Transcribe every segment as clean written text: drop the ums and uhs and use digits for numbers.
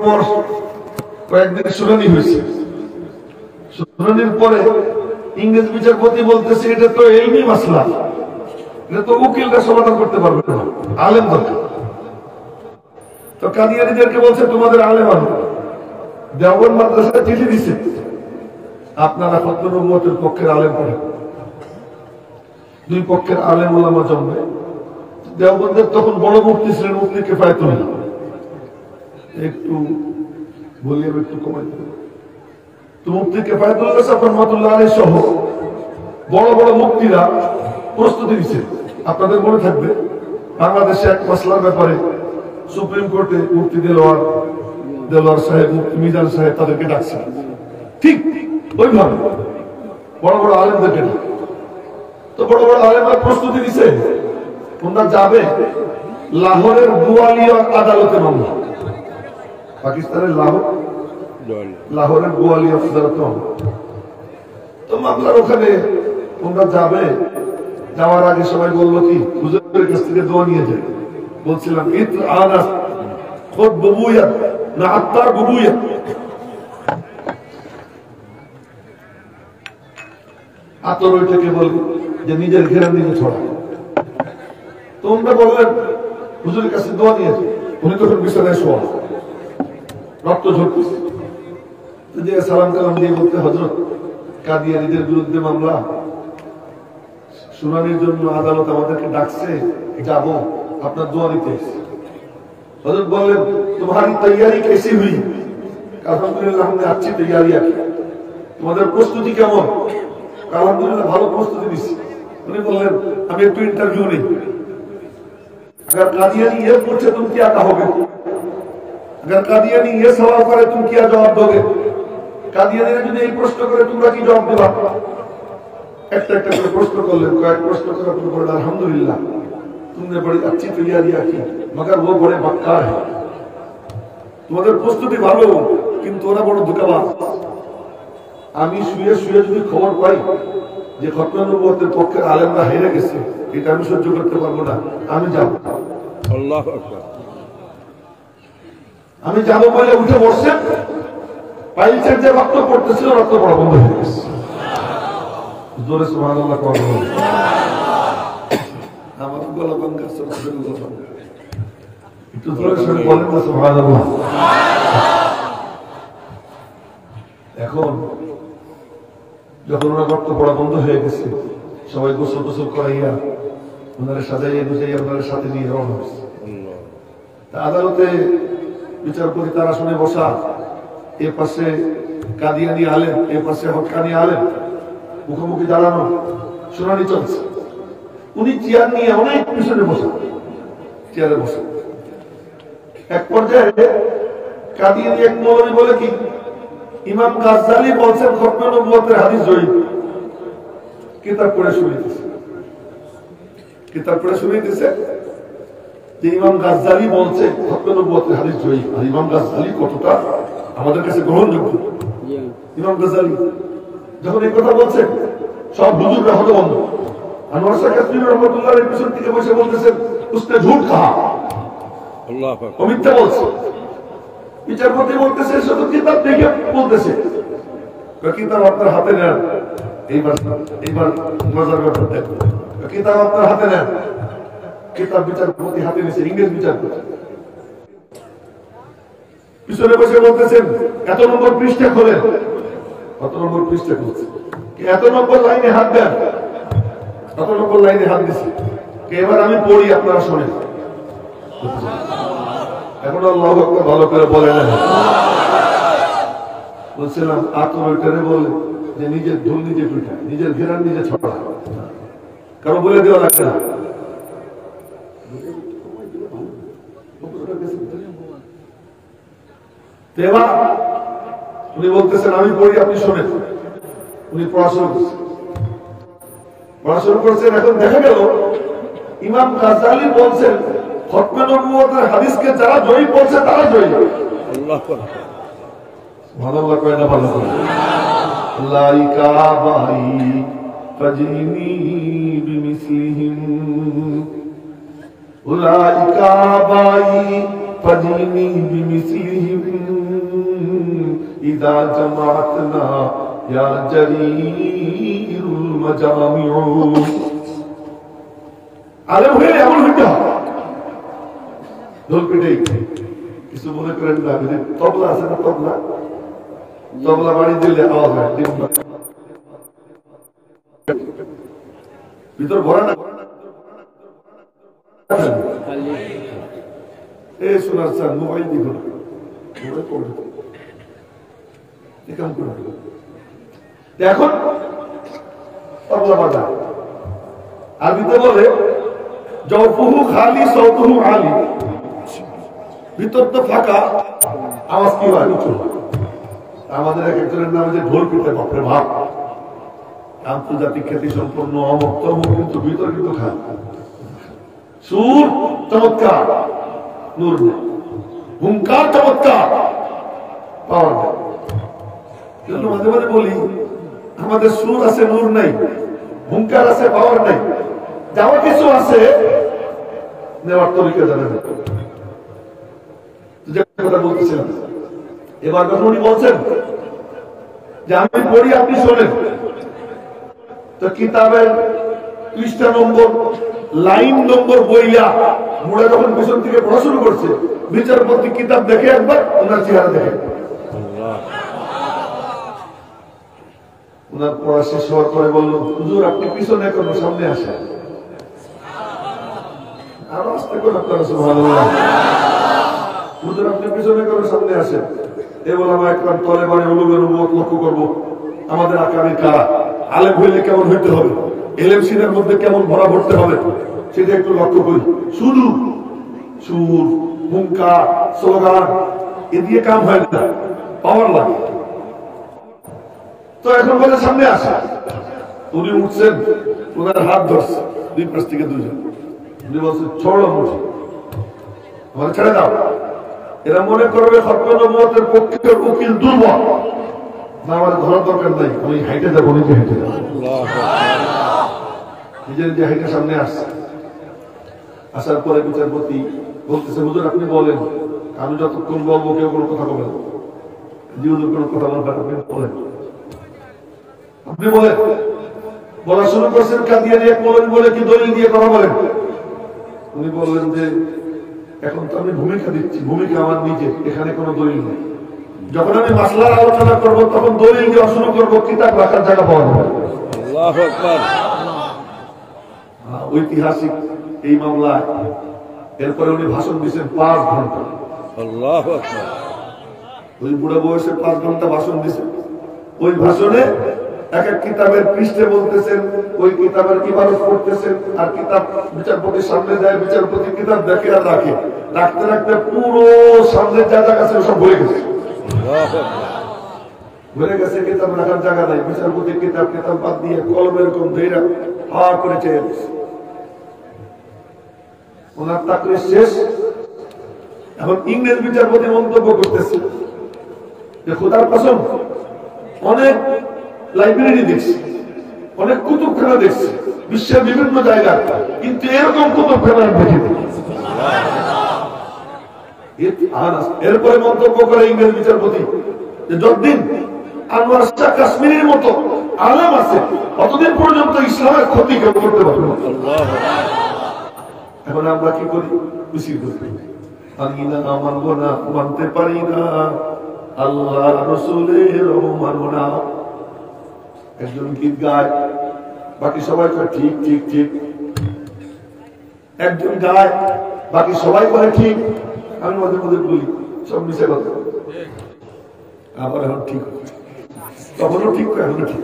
পর কয়েকদিন শুনানি হয়েছে। শুনানির পরে ইংরেজ বিচারপতি বলতেছে এটা তো এলমি মাসলা, এটা তো উকিলরা সমাধান করতে পারবে না, আলেম দরকার। তো কাদিয়ানীদেরকে বলছে তোমাদের আলেম আনো। দেওবন্দ মাদ্রাসায় চিঠি দিছে আপনারা ফতোয়া নবুয়তের পক্ষের আলেম পড়েন। দুই পক্ষের আলেম ওলামা জন্মে। দেওবন্দের তখন বড় মুফতি ছিলেন মুফতি কিফায়েতুল্লাহ, একটু ভলিউম একটু কমাই দেবেন। তো মুফতি কিফায়েতুল্লাহ সাহেব রহমাতুল্লাহ আলাইহি সহ বড় বড় মুফতিরা প্রস্তুতি দিচ্ছে। আপনাদের মনে থাকবে বাংলাদেশে এক মাসলার ব্যাপারে সুপ্রিম কোর্টে মুফতি দেলোয়ার সাহেব, মুফতি মিজান সাহেব তাদেরকে ডাকছে, ঠিক ওইভাবে বড় বড় আলেমদেরকে। তো বড় বড় আলেমরা প্রস্তুতি দিছে, তোমরা যাবে লাহোরের গোয়ালিয়া আদালতে মামলা, পাকিস্তানের লাহোরের গোয়ালিয়া আদালতে মামলা। তো মামলার ওখানে তোমরা যাবে। যাওয়ার আগে সবাই বললো কি হুজুরের কাছ থেকে দোয়া নিয়ে যায়। বলছিলাম ইত্র আনাস খুদ বুবুয়াত না আত্তার বুবুয়াত। আতর ওইটাকে বল যে নিজের ঘেরা নিজে ছড়া। তোমরা বললেন হুজুরের কাছে দোয়া নিয়ে যায়। উনি তখন বিছানায় শোয়া, রক্ত ঝরতেছে। তো যে সালাম কালাম দিয়ে বলতে হযরত কাদিয়ানীদের বিরুদ্ধে মামলা, শুনানির জন্য আদালত আমাদেরকে ডাকছে, যাব, আপনার দোয়া নিতে। হযরত বললেন তোমারি তৈয়ারি कैसी हुई? আলহামদুলিল্লাহ हमने अच्छी तैयारी की। তোমাদের প্রস্তুতি কেমন? আলহামদুলিল্লাহ ভালো প্রস্তুতি নিছি। উনি বললেন আমি একটু ইন্টারভিউ নেই। अगर कादियानी ये पूछे तुम क्या कहोगे? अगर कादियानी ये सवाल करे तुम क्या जवाब दोगे? কাদিয়ানীরা যদি এই প্রশ্ন করে তোমরা কি জবাব দেবা? একটা একটা করে প্রশ্ন করলেন, কয়েক প্রশ্ন করার পর বললেন আলহামদুলিল্লাহ तुमने बड़ी अच्छी तैयारी की, मगर वो बड़े बक्कार है। তোমাদের প্রস্তুতি ভালো, কিন্তু ওরা বড় ধোঁকাবাজ। আমি শুয়ে শুয়ে যদি খবর পাই যে খতনা নবুয়তের পক্ষের আলেমরা হেরে গেছে, এটা আমি সহ্য করতে পারবো না, আমি যাব। আল্লাহু আকবার। আমি যাব বলে উঠে বসছেন, পাইলসের যে রক্ত পড়তেছিল রক্ত পড়া বন্ধ হয়ে গেছে। জোরে সুবহানাল্লাহ কওয়া। আমার গলা ভাঙা, একটু জোরে সরে বলেন না সুবহানাল্লাহ। এখন যখন ওরা রক্ত পড়া বন্ধ হয়ে গেছে, সবাই গোসল টোসল করাইয়া ওনারা সাজাইয়া গুজাইয়া ওনারা সাথে নিয়ে রওনা হয়েছে। আদালতে বিচারপতি তার আসনে বসা, এ পাশে কাদিয়ানী আলেম, এ পাশে হক্কানি আলেম, মুখোমুখি দাঁড়ানো, শুনানি চলছে। উনি চেয়ার নিয়ে অনেক পিছনে বসা, চেয়ারে বসা। এক পর্যায়ে কাদিয়ানী এক মৌলবী বলে কি ইমাম গাজ্জালী বলছেন খতনা নবুয়তের হাদিস জয়ীফ। কিতাব পড়ে শুনাইতেছে, কিতাব পড়ে শুনাইতেছে যে ইমাম গাজ্জালী বলছে খতনা নবুয়তের হাদিস জয়ীফ। আর ইমাম গাজ্জালী কতটা আমাদের কাছে গ্রহণযোগ্য। ইমাম গাজ্জালী যখন এই কথা বলছে সব হুজুররা হতভম্ব। আনোয়ার শাহ কাশ্মীরি রহমাতুল্লাহ এর পিছন থেকে বসে বলতেছেন উসনে ঝুট কাহা, আল্লাহু আকবার, ও মিথ্যা বলছে। বিচারপতি বলতেছে শুধু কিতাব দেখে বলতেছে, কিতাব আপনার হাতে নেন, এইবার মজার ব্যাপার দেখুন, কিতাব আপনার হাতে নেন। কিতাব বিচারপতি হাতে নিয়েছে, ইংরেজ বিচারপতি। পিছনে বসে বলতেছেন এত নম্বর পৃষ্ঠা খোলেন, কত নম্বর পৃষ্ঠা খুলছে, এত নম্বর লাইনে হাত দেন, কত নম্বর লাইনে হাত দিচ্ছে। এবার আমি পড়ি, আপনারা শোনেন। এখন আল্লাহু আকবার ভালো করে বলে না। বলছিলাম আতর ওইটারে বলে যে নিজের ধুল নিজে পিঠা, নিজের ঘেরান নিজে ছড়া, কারো বলে দেওয়া লাগবে না। এবার উনি বলতেছেন আমি পড়ি, আপনি শোনেন। উনি পড়াশোনা করছেন। এখন দেখা গেল ইমাম গাজ্জালী বলছেন খতনা নবুয়তের হাদিসকে যারা জয়ীফ বলছে তারা জয়ীফ। আল্লাহু আকবার, সুবহানাল্লাহ কয় না ভালো করে। লাইকা বাই ফাজিনি বিমিসলিহিম, উলাইকা বাই ফাজিনি বিমিসলিহিম ইযা জামাআতনা ইয়া জারীরুল মাজামিউ। আলেম হয়ে এমন হইতে হয়, ঢোল পিটাই কিছু মনে করেন না। তবলা আছে না, তবলা তবলা বাড়ি দিলে আওয়াজ হয়, ভিতর ভরা না। এই শোনার স্যার মোবাইল দিব না, এখন তবলা বাজা আরবিতে বলে জওফুহু খালি সাউতুহু আলী, ভিতর তো ফাঁকা, আওয়াজ কি হয় নিচু। আমাদের এক একজনের নামে যে ঢোল পিটে, বাপরে ভাব, আন্তর্জাতিক খ্যাতি সম্পন্ন অমুক্ত কিন্তু ভিতর কিন্তু খান সুর চমৎকার, নূর নেই, হুঙ্কার চমৎকার, পাওয়ার নেই। মাঝে মাঝে বলি আমাদের সুর আছে, নূর নাই, হুঙ্কার আছে, পাওয়ার নাই, যাওয়া কিছু আছে, নেওয়ার তরিকা জানে না। কথা বলতেছিলাম এবার যখন উনি বলছেন যে আমি পড়ি আপনি শোনেন, তো কিতাবের পৃষ্ঠা নম্বর লাইন নম্বর বইয়া মুড়ে যখন পিছন থেকে পড়া শুরু করছে, বিচারপতি কিতাব দেখে একবার ওনার চেহারা দেখে, ওনার পড়া শেষ হওয়ার পরে বলল হুজুর আপনি পিছনে কোনো সামনে আসেন, আরো আস্তে করে আপনারা সুবহানাল্লাহ, হুজুর আপনি পিছনে কোনো সামনে আসেন। এ বলে আমরা একবার তলে বাড়ি উলুমের উম্মত লক্ষ্য করবো, আমাদের আকামী কারা, আলেম হইলে কেমন হইতে হবে, এলেম সিনের মধ্যে কেমন ভরা ভরতে হবে সেটা একটু লক্ষ্য করি। শুধু সুর, হুঙ্কার, স্লোগান এ দিয়ে কাম হয় না, পাওয়ার লাগে। তো এখন বলে সামনে আসে, উনি উঠছেন, ওনার হাত ধরছে দুই পাশ থেকে দুজন, উনি বলছেন ছড়ো মুঠি, আমার ছেড়ে দাও। এরা মনে করবে খতমে নবুয়তের পক্ষের উকিল দুর্বল, না আমাদের ধরার দরকার নাই, আমি হাইটে যাবো, নিজে হেঁটে যাবো, নিজে নিজে হাইটে সামনে আসছে। আসার পরে বিচারপতি বলতেছে হুজুর আপনি বলেন, আমি যতক্ষণ বলবো কেউ কোনো কথা বলবেন, জি হুজুর কোনো কথা বলবেন, আপনি বলেন, আপনি বলেন। বলা শুরু করছেন কাদিয়ানী এক মৌলবী বলে কি দলিল দিয়ে কথা বলেন। উনি বললেন যে এখন তো আমি ভূমিকা দিচ্ছি, ভূমিকা আমার নিজে, এখানে কোনো দলিল নেই, যখন আমি মাসলার আলোচনা করবো তখন দলিল দিয়ে শুরু করবো, কিতাব রাখার জায়গা পাওয়া যাবে। আল্লাহু আকবার। ঐতিহাসিক এই মামলায় এরপরে উনি ভাষণ দিচ্ছেন 5 ঘন্টা। আল্লাহু আকবার। ওই বুড়া বয়সে 5 ঘন্টা ভাষণ দিচ্ছেন। ওই ভাষণে এক এক কিতাবের পৃষ্ঠে বলতেছেন, ওই কিতাবের ইবারত পড়তেছেন, আর কিতাব বিচারপতির সামনে যায়, বিচারপতি কিতাব দেখে আর রাখে, রাখতে রাখতে পুরো সামনের যা জায়গা ছিল সব ভরে গেছে, ভরে গেছে, কিতাব রাখার জায়গা নাই। বিচারপতি কিতাব বাদ দিয়ে কলমের কম ধৈরা হা করে চেয়ে গেছে। ওনার তাকরির শেষ। এখন ইংরেজ বিচারপতি মন্তব্য করতেছে যে খোদার কসম অনেক লাইব্রেরি দেখছি, অনেক কুতুবখানা দেখছি বিশ্বের বিভিন্ন জায়গায়, কিন্তু এরকম কুতুবখানা দেখি। এরপরে মন্তব্য করে ইংরেজ বিচারপতি যে যতদিন আনোয়ার শাহ কাশ্মীরের মতো আলেম আছে ততদিন পর্যন্ত ইসলামের ক্ষতি কেউ করতে পারবে না। এখন আমরা কি করি, মিছিল করি, মানি না, মানবো না, মানতে পারি না, আল্লাহ রসুলের মানবো না। একজন গীত গায়, বাকি সবাই করে ঠিক ঠিক ঠিক, একজন গায়, বাকি সবাই করে ঠিক। আমি মাঝে মাঝে বলি সব মিশে কথা, আবার এখন ঠিক, তখনও ঠিক, এখনো ঠিক।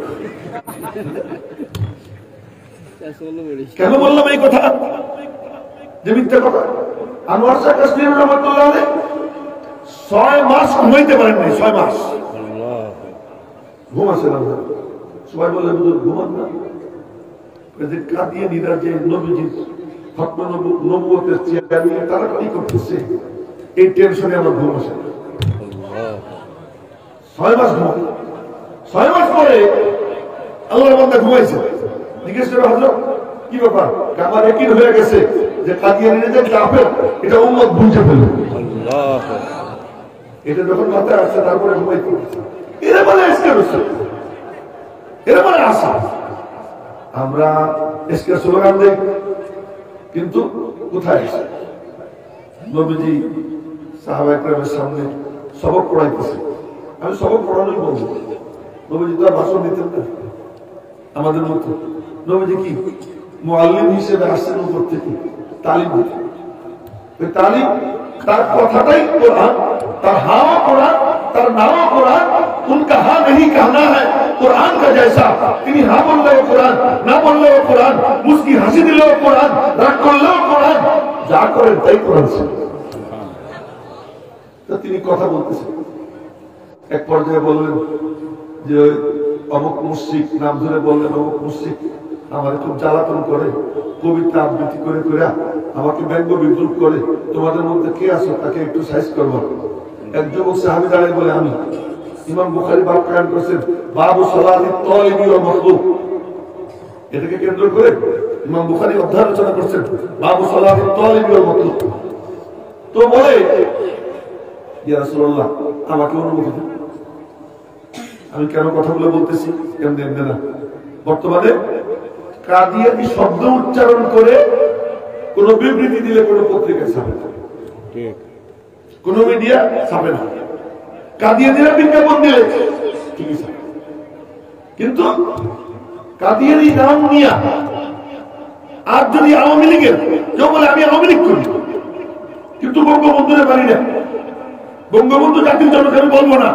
কেন বললাম এই কথা, যে মিথ্যা কথা। আনোয়ার শাহ কাশ্মীর রহমতুল্লাহ 6 মাস ঘুমাইতে পারেন নাই, 6 মাস ঘুম আসে না। সবাই বলে ঘুমান না, কাঁদিয়ে নিরা যে নবীজি খতম নবুয়তের চেয়ার নিয়ে টানাটানি করতেছে, এই টেনশনে আমার ঘুম আসে। 6 মাস ঘুম। 6 মাস পরে আল্লাহর বান্দা ঘুমাইছে, জিজ্ঞেস করে হযরত কি ব্যাপার, আমার একই হয়ে গেছে যে কাদিয়ানী যে কাফের, এটা উম্মত বুঝে ফেলবে। এটা যখন মাথায় আসছে তারপরে ঘুমাইতে এরা বলে এসকে রসুল, এরা বলে আশা। আমরা এসকে স্লোগান দেই, কিন্তু কোথায় এসে নবীজি সাহাবায়ে কেরামের সামনে সবক পড়াইতেছে। আমি সবক পড়ানোই বলবো, নবীজি তো আর ভাষণ দিতেন না আমাদের মতো। নবীজি কি মুআল্লিম হিসেবে আসছেন উপর থেকে তালিম দিতেন। ওই তালিম, তার কথাটাই কোরআন, তার হাওয়া কোরআন, তার নামও কোরআন। उनका हाँ नहीं कहना है कुरान का जैसा, তিনি হা বললেও কোরআন, না বললেও কোরআন, মুস্কি হাসি দিলেও কোরআন, রাগ করলেও কোরআন, যা করেন তাই কোরআন। তো তিনি কথা বলতেছেন, এক পর্যায়ে বললেন যে অমুক মুশরিক, নাম ধরে বললেন অমুক মুশরিক আমার খুব জ্বালাতন করে, কবিতা আবৃত্তি করে করে আমাকে ব্যঙ্গ বিদ্রুপ করে, তোমাদের মধ্যে কে আছো তাকে একটু সাইজ করবো। এক যুবক সাহাবী দাঁড়িয়ে বলে আমি। ইমাম বুখারী বাব কায়েম করেছেন বাবু সালাতি তালিবি ওয়া মাখলুক, এটাকে কেন্দ্র করে ইমাম বুখারী অধ্যায় রচনা করেছেন বাবু সালাতি তালিবি ওয়া মাখলুক। তো বলে ইয়া রাসূলুল্লাহ আমাকে অনুমতি দিন। আমি কেন কথাগুলো বলতেছি কেন দেন না, বর্তমানে কাদিয়ানি শব্দ উচ্চারণ করে কোন বিবৃতি দিলে কোন পত্রিকায় ছাপে না, কোন মিডিয়া ছাপে না। কাদিয়ানিরা বিজ্ঞাপন দিলে ঠিকই ছাপে, কিন্তু কাদিয়ানি নাম নিয়া আর যদি আওয়ামী লীগের কেউ বলে আমি আওয়ামী লীগ করি কিন্তু বঙ্গবন্ধুরে পারি না, বঙ্গবন্ধু জাতির জনক আমি বলবো না,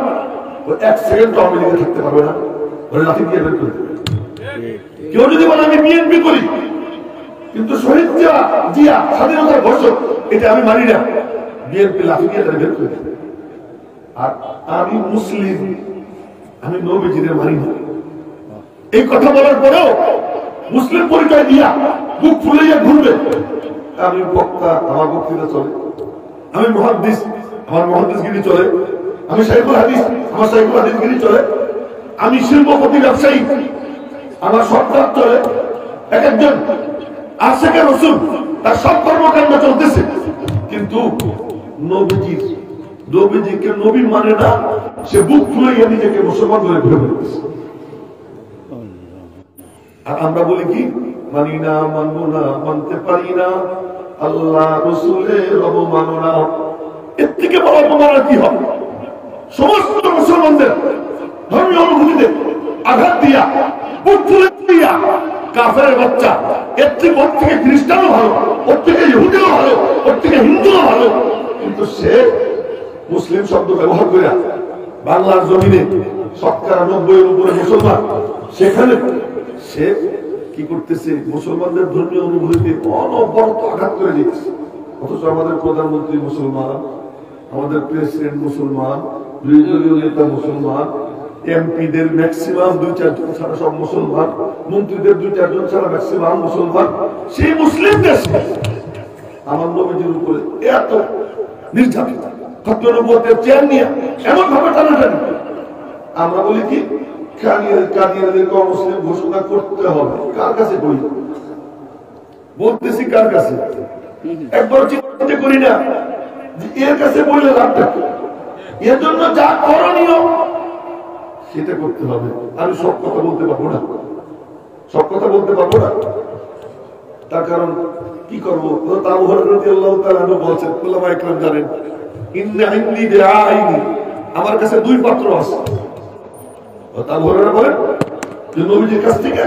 এক সেকেন্ড আওয়ামী লীগে থাকতে পারবে না, বলে লাঠি দিয়ে বের করে দেবে। কেউ যদি বলে আমি বিএনপি করি কিন্তু শহীদ জিয়া স্বাধীনতার ঘোষক এটা আমি মানি না, বিএনপি লাঠি দিয়ে বের করে দেবে। আর আমি মুসলিম, আমি নবীজিরে মানি না, এই কথা বলার পরেও মুসলিম পরিচয় দিয়া বুক ফুলাইয়া ঘুরবে। আমি বক্তা, আমার বক্তৃতা চলে, আমি মুহাদ্দিস, আমার মুহাদ্দিসগিরি চলে, আমি শাইখুল হাদিস, আমার শাইখুল হাদিসগিরি চলে, আমি শিল্পপতি ব্যবসায়ী, আমার সরকার চলে। এক একজন আশিকে রাসূল তার সব কর্মকাণ্ড চলতেছে, কিন্তু নবীজিকে নবী মানে না, সে বুক ফুলাইয়া নিজেকে মুসলমান বলে ঘুরে বেড়াচ্ছে। আর আমরা বলি কি মানি না, মানবো না, মানতে পারি না, আল্লাহ রসুলের অবমাননা। এর থেকে বড় অপমাননা কি হবে? সমস্ত মুসলমানদের ধর্মীয় অনুভূতিতে আঘাত দিয়া, বুক ফুলে দিয়া কাফেরের বাচ্চা, এর থেকে ওর থেকে খ্রিস্টানও ভালো, ওর থেকে ইহুদিও ভালো, ওর থেকে হিন্দুও ভালো, কিন্তু সে মুসলিম শব্দ ব্যবহার করে বাংলার জমিনে 90% উপরে মুসলমান, সেখানে সে কি করতেছে? মুসলমানদের ধর্মীয় অনুভূতিতে অনবরত আঘাত করে দিচ্ছে। অথচ আমাদের প্রধানমন্ত্রী মুসলমান, আমাদের প্রেসিডেন্ট মুসলমান, বিরোধী দলীয় নেতা মুসলমান, এমপিদের ম্যাক্সিমাম 2-4 জন ছাড়া সব মুসলমান, মন্ত্রীদের 2-4 জন ছাড়া ম্যাক্সিমাম মুসলমান। সেই মুসলিম দেশে আমার নবীজির উপরে এত নির্যাতিত, খতনবুয়তের চেয়ার নিয়ে এমন ভাবে টানাটানি। আমরা বলি কি কাদিয়ানীদেরকে অমুসলিম ঘোষণা করতে হবে। কার কাছে বলি? বলতেছি কার কাছে? একবার চিন্তা করি না যে এর কাছে বললে লাভটা কি? এর জন্য যা করণীয় সেটা করতে হবে। আমি সব কথা বলতে পারবো না, সব কথা বলতে পারবো না। তার কারণ কি করবো? আবু হুরায়রা রাদিয়াল্লাহু তাআলা আনহু বলেছেন, উলামা ইকরাম জানেন, ইন্না ইন্দি বিআইনি, আমার কাছে 2 পাত্র আছে। আবু হুরায়রা বলেন যে নবীজির কাছ থেকে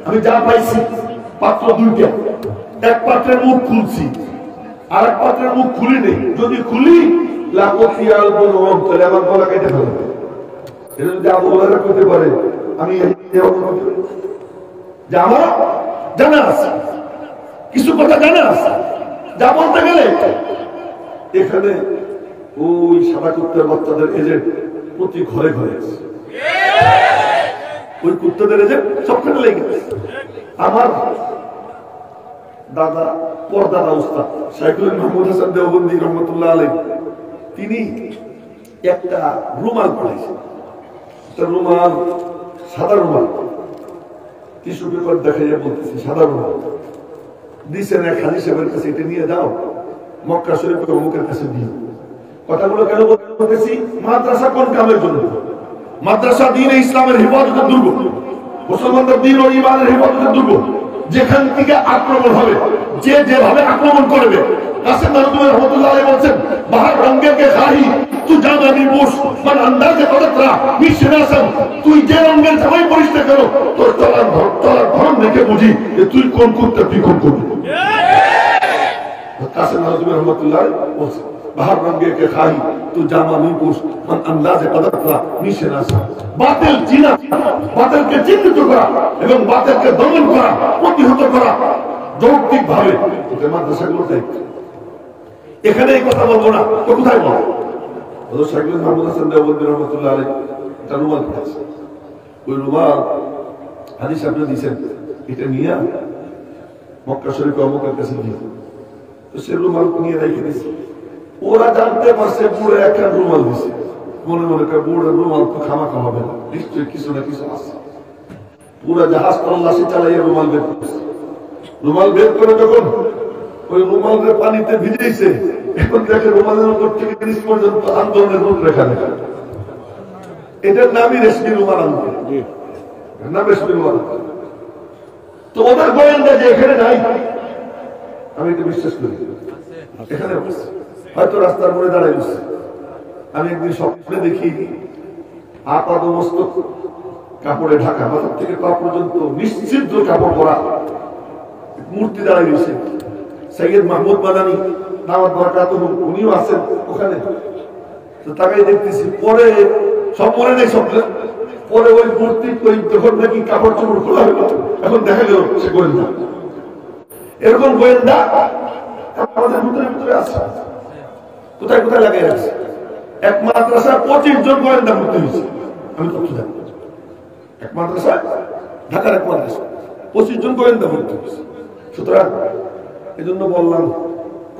আমি যা পাইছি পাত্র 2টা, এক পাত্রের মুখ খুলছি, আর এক পাত্রের মুখ খুলি নেই। যদি খুলি লাকুতিয়াল বুনুম, তাহলে আমার গলা কেটে ফেলবে। এটা যদি আবু হুরায়রা করতে পারে, আমি যে আমার জানা আছে, কিছু কথা জানা আছে, যা বলতে গেলে এখানে ওই সাদা কুত্তার বাচ্চাদের এজেন্ট প্রতি ঘরে ঘরে আছে, ওই কুত্তাদের এজেন্ট সবখানে লেগে গেছে। আমার দাদা, পরদাদা উস্তাদ শাইখুল মাহমুদ হাসান দেওবন্দি রহমতুল্লাহ আলাইহি, তিনি একটা রুমাল পড়াইছেন। রুমাল, সাদা রুমাল, টিস্যু পেপার দেখাইয়া বলতেছি সাদা রুমাল দিচ্ছেন এক হাজি সাহেবের কাছে, এটা নিয়ে যাও মক্কা শরীফের অমুকের কাছে দিও। কথাগুলো কেন বলতেছি? মাদ্রাসা কোন কামের জন্য? মাদ্রাসা দ্বীনে ইসলামের হেফাজতের দুর্গ, মুসলমানদের দ্বীন ও ঈমানের হেফাজতের দুর্গ। যেখান থেকে আক্রমণ হবে, যে যেভাবে আক্রমণ করবে, কাসেম নানুতুমী রহমাতুল্লাহ আলাইহি বলেন, বাহার রঙ্গে কে খাহি তু জামানি বুশ মান আন্দাজে কদরা মিশরাসম, তুই যে রঙের জামাই পরিস না কেন, তোর চলার ধরন দেখে বুঝি যে তুই কোন কুত্তা তুই কোন করবি। কাসেম নানুতুমী রহমাতুল্লাহ আলাইহি বলেন, বাহার রঙ্গে কে খাহি তু জামানি বুশ মান আন্দাজে কদরা মিশরাসম। বাতিল চিনা, বাতিলকে চিহ্নিত করা এবং বাতিলকে দমন করা, প্রতিহত করা যৌক্তিক ভাবে এটা মাদ্রাসাগুলোর দায়িত্ব। এখানে এই কথা বলবো না তো কোথায় বলবো? হযরত শাইখ মাহমুদ হাসান দেওবন্দি রহমাতুল্লাহ আলাইহি একটা রুমাল দিয়েছে। ওই রুমাল হাদিস আপনি দিয়েছেন, এটা নিয়ে মক্কা শরীফে অমুকের কাছে নিয়ে, তো সে রুমাল নিয়ে রেখে দিয়েছে। ওরা জানতে পারছে পুরো একটা রুমাল দিছে, মনে মনে করে বুড়ো রুমাল তো খামাখা হবে না, নিশ্চয়ই কিছু না কিছু আছে। পুরো জাহাজ তল্লাশি চালাইয়া রুমাল বের করছে। রুমাল বের করে যখন ওই রুমালের পানিতে ভিজেছে, এখন দেখে রুমালের উপর থেকে নিচ পর্যন্ত আন্দোলনের রূপরেখা দেখা। এটার নামই রেশমি রুমাল আন্দোলন, নাম রেশমি রুমাল। তো ওদের গোয়েন্দা যে এখানে নাই, আমি এটা বিশ্বাস করি, এখানে হয়তো রাস্তার মোড়ে দাঁড়াই বসছে। আমি একদিন স্বপ্নে দেখি আপাদ মস্তক কাপড়ে ঢাকা, মাথা থেকে পা পর্যন্ত নিশ্চিদ্র কাপড় পরা মূর্তি দাঁড়াই রয়েছে। সৈয়দ মাহমুদ মাদানী নামাজ বরকাতুহু উনিও আছেন ওখানে। তো তাকাই দেখতেছি, পরে সব মনে নেই স্বপ্নে, পরে ওই মূর্তি ওই যখন নাকি কাপড় চোপড় খোলা হলো, এখন দেখা গেল সে গোয়েন্দা। এরকম গোয়েন্দা আমাদের ভিতরে ভিতরে আছে, কোথায় কোথায় লাগিয়ে রাখছে। এক মাদ্রাসা 25 জন গোয়েন্দা ভর্তি হয়েছে, আমি তথ্য জানি। এক মাদ্রাসা, ঢাকার এক মাদ্রাসা 25 জন গোয়েন্দা ভর্তি হয়েছে। সুতরাং এই জন্য বললাম,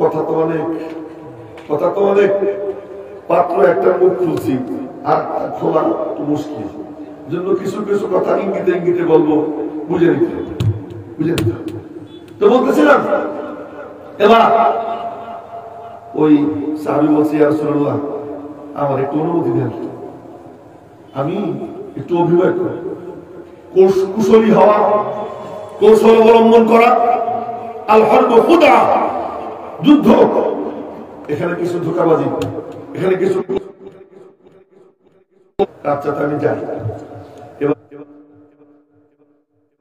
কথা তো অনেক, পাত্র একটা মুখ খুলছি আর খোলা তো মুশকিল। জন্য কিছু কিছু কথা ইঙ্গিতে ইঙ্গিতে বলবো, বুঝে নিতে। তো বলতেছিলাম, এবার ওই সাহাবী বলছি, ইয়া রাসূলুল্লাহ আমার একটু অনুমতি দেন, আমি একটু অভিনয় করি, কুশলী হওয়া, কৌশল অবলম্বন করা। আল হরব খুদা, যুদ্ধ, এখানে কিছু ধোঁকাবাজি, এখানে কিছু। আচ্ছা, আমি যাই।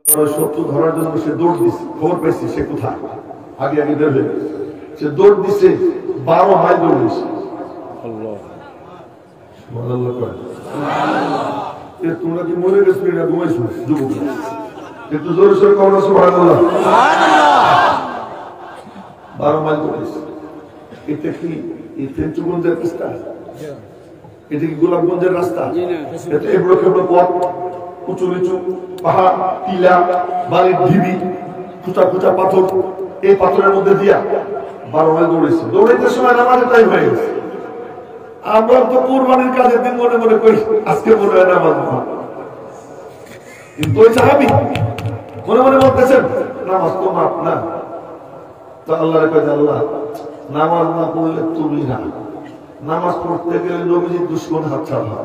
এবার শত্রু ধরার জন্য সে দৌড় দিচ্ছে, খবর পাইছি সে কোথায়, আগে বের হয়ে গেছে। সে দৌড় দিচ্ছে, 12 মাইল দৌড় দিচ্ছে। তোমরা কি মরে গেছো না ঘুমাইছো? যুবক একটু জোরে সোরে কবর সুবহানাল্লাহ। 12 মাইল দৌড়েছে। এটা কি এই তেঞ্চুগঞ্জের রাস্তা? এটা কি গোলাপগঞ্জের রাস্তা? এটা এবড়ো খেবড়ো পথ, উঁচু নিচু পাহাড়, টিলা, বাড়ির ঢিবি, খুচা খুচা পাথর, এই পাথরের মধ্যে দিয়া 12 মাইল দৌড়েছে। দৌড়াইতে সময় নামাজের টাইম হয়ে গেছে। আমরা তো কুরবানির কাজের দিন মনে মনে করি আজকে মনে হয় নামাজ, কিন্তু ওই সাহাবী মনে মনে বলতেছেন নামাজ তো মাপ না। তো আল্লাহর কয়, আল্লাহ নামাজ না পড়লে তুমি না, নামাজ পড়তে গেলে নবীজির দুশমন হাত ছাড়বা,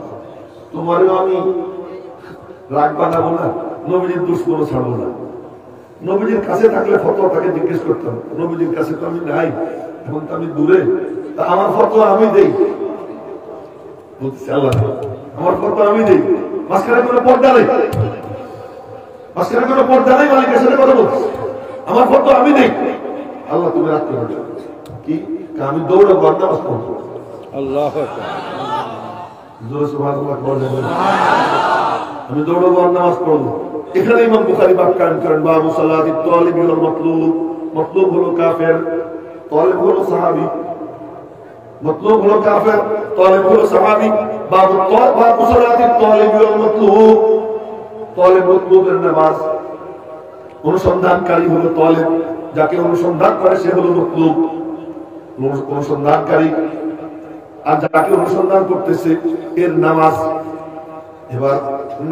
তোমারও আমি রাগ বানাবো না, নবীজির দুশমনও ছাড়বো না। নবীজির কাছে থাকলে ফতোয়া তাকে জিজ্ঞেস করতাম, নবীজির কাছে তো আমি নাই, এখন তো আমি দূরে, তা আমার ফতোয়া আমি দেই। বলতেছি আল্লাহ আমার ফতোয়া আমি দেই, মাঝখানে কোনো পর্দা নেই, মাঝখানে কোনো পর্দা নেই, মালিকের সাথে কথা বলছি, আমার ফতোয়া আমি দেই। আল্লাহ তুমি রাখতে পারবে কি? আমি দৌড়াবো আর নামাজ পড়বো। আল্লাহ আমি দৌড়াবো আর নামাজ পড়বো। এখানে ইমাম বুখারী বাব কায়েম করেন, বাবু সালাতিত তালিব ওয়াল মাতলুব। মাতলুব হলো কাফের, তালিব হলো সাহাবী। মাতলুব হলো কাফের, তালিব হলো সাহাবী। বাবু সালাতিত তালিব ওয়াল মাতলুব। তালিব মাতলুবের নামাজ, অনুসন্ধানকারী হলো তালিব, যাকে অনুসন্ধান করে সে হলো মাতলুব, অনুসন্ধানকারী। আর যাকে অনুসন্ধান করতেছে এর নামাজ। এবার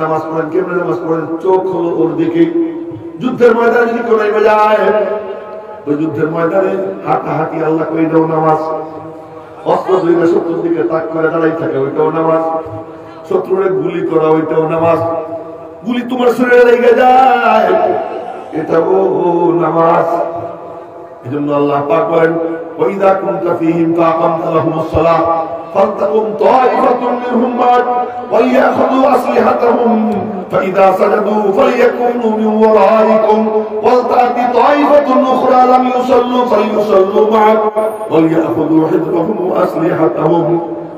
নামাজ পড়েন, কেমনে নামাজ পড়েন? চোখ হলো ওর দিকে। যুদ্ধের ময়দানে যদি কেউ নেমে যায়, ওই যুদ্ধের ময়দানে হাঁটাহাঁটি আল্লাহ কইটাও নামাজ। অস্ত্র ধরে শত্রুর দিকে তাক করে দাঁড়াই থাকে, ওইটাও নামাজ। শত্রুরে গুলি করা ওইটাও নামাজ। গুলি তোমার শরীরে লেগে যায়, এটাও নামাজ। এজন্য আল্লাহ পাক বলেন ওয়াইদা কুনতা ফীহিম ফাআকামতা লাহুমুস সালাহ ফালতাকুম তায়িফাতুন মিনহুম মা'ak ওয়ালিয়াখুযু আসলিহাতাহুম ফাইদা সাজাদু ফালিয়াকুনু মিন ওয়ারাইকুম ওয়ালতা'তি তায়িফাতুন উখরা লাম ইউসাল্লু ফালিয়ুসাল্লু মা'ak ওয়ালিয়াখুযু হিযরাহুম ওয়া আসলিহাতাহুম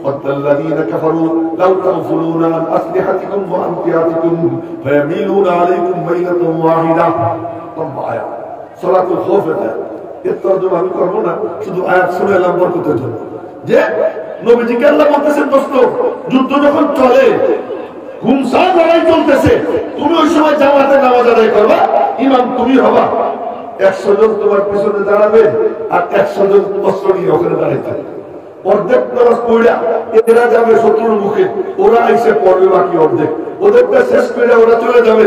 قد الذين كفروا لو تغفلون عن أسلحتكم وأمتعتكم فيميلون عليكم ميلة واحدة। طب آية صلاة الخوف এর তরজমা আমি করবো না, শুধু আয়াত শুনে এলাম বরকতের জন্য যে নবীজিকে আল্লাহ বলতেছেন দোস্ত যুদ্ধ যখন চলে ঘুমসান লড়াই চলতেছে, তুমি ওই সময় জামাতে নামাজ আদায় করবা, ইমাম তুমি হবা, 100 জন তোমার পিছনে দাঁড়াবে আর 100 জন অস্ত্র নিয়ে ওখানে দাঁড়াইতে থাকবে। অর্ধেক নামাজ পড়া এরা যাবে শত্রুর মুখে, ওরা এসে পড়বে বাকি অর্ধেক, ওদেরটা শেষ করে ওরা চলে যাবে,